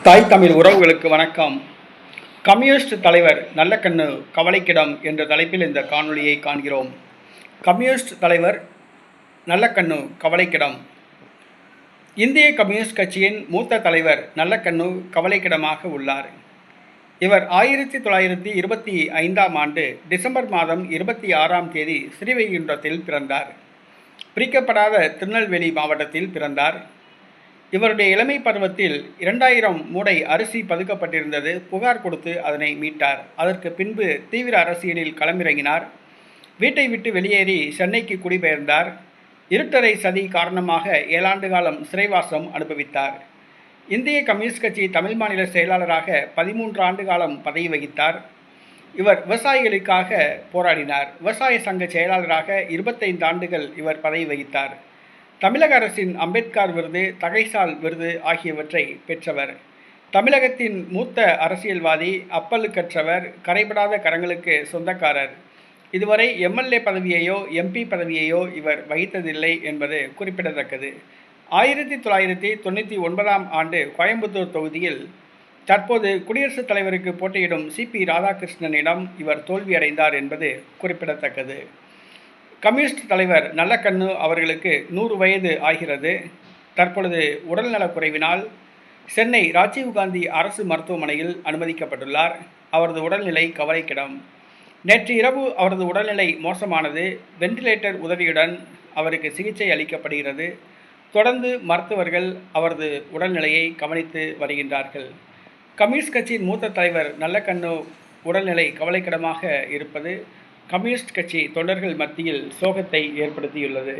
தாய் தமிழ் உறவுகளுக்கு வணக்கம். கம்யூனிஸ்ட் தலைவர் நல்லக்கண்ணு கவலைக்கிடம் என்ற தலைப்பில் இந்த காணொளியை காண்கிறோம். கம்யூனிஸ்ட் தலைவர் நல்லக்கண்ணு கவலைக்கிடம். இந்திய கம்யூனிஸ்ட் கட்சியின் மூத்த தலைவர் நல்லக்கண்ணு கவலைக்கிடமாக உள்ளார். இவர் 1925ஆம் ஆண்டு டிசம்பர் மாதம் 26ஆம் தேதி ஸ்ரீவைகுண்டத்தில் பிறந்தார். பிரிக்கப்படாத திருநெல்வேலி மாவட்டத்தில் பிறந்தார். இவருடைய இளமை பருவத்தில் 2000 மூடை அரிசி பதுக்கப்பட்டிருந்தது. புகார் கொடுத்து அதனை மீட்டார். அதற்கு பின்பு தீவிர அரசியலில் களமிறங்கினார். வீட்டை விட்டு வெளியேறி சென்னைக்கு குடிபெயர்ந்தார். இருட்டறை சதி காரணமாக 7 ஆண்டு காலம் சிறைவாசம் அனுபவித்தார். இந்திய கம்யூனிஸ்ட் கட்சி தமிழ் மாநில செயலாளராக 13 ஆண்டு காலம் பதவி வகித்தார். இவர் விவசாயிகளுக்காக போராடினார். விவசாய சங்க செயலாளராக 25 ஆண்டுகள் இவர் பதவி வகித்தார். தமிழக அரசின் அம்பேத்கர் விருது, தகைசால் விருது ஆகியவற்றை பெற்றவர். தமிழகத்தின் மூத்த அரசியல்வாதி, அப்பழுக்கற்றவர், கரைபடாத கரங்களுக்கு சொந்தக்காரர். இதுவரை எம்எல்ஏ பதவியையோ எம்பி பதவியையோ இவர் வகித்ததில்லை என்பது குறிப்பிடத்தக்கது. 1999ஆம் ஆண்டு கோயம்புத்தூர் தொகுதியில் தற்போது குடியரசுத் தலைவருக்கு போட்டியிடும் சிபி ராதாகிருஷ்ணனிடம் இவர் தோல்வியடைந்தார் என்பது குறிப்பிடத்தக்கது. கம்யூனிஸ்ட் தலைவர் நல்லக்கண்ணு அவர்களுக்கு 100 வயது ஆகிறது. தற்பொழுது உடல்நலக்குறைவினால் சென்னை ராஜீவ்காந்தி அரசு மருத்துவமனையில் அனுமதிக்கப்பட்டுள்ளார். அவரது உடல்நிலை கவலைக்கிடம். நேற்று இரவு அவரது உடல்நிலை மோசமானது. வெண்டிலேட்டர் உதவியுடன் அவருக்கு சிகிச்சை அளிக்கப்படுகிறது. தொடர்ந்து மருத்துவர்கள் அவரது உடல்நிலையை கவனித்து வருகின்றார்கள். கம்யூனிஸ்ட் கட்சியின் மூத்த தலைவர் நல்லக்கண்ணு உடல்நிலை கவலைக்கிடமாக இருப்பது கம்யூனிஸ்ட் கட்சி தொண்டர்கள் மத்தியில் சோகத்தை ஏற்படுத்தியுள்ளது.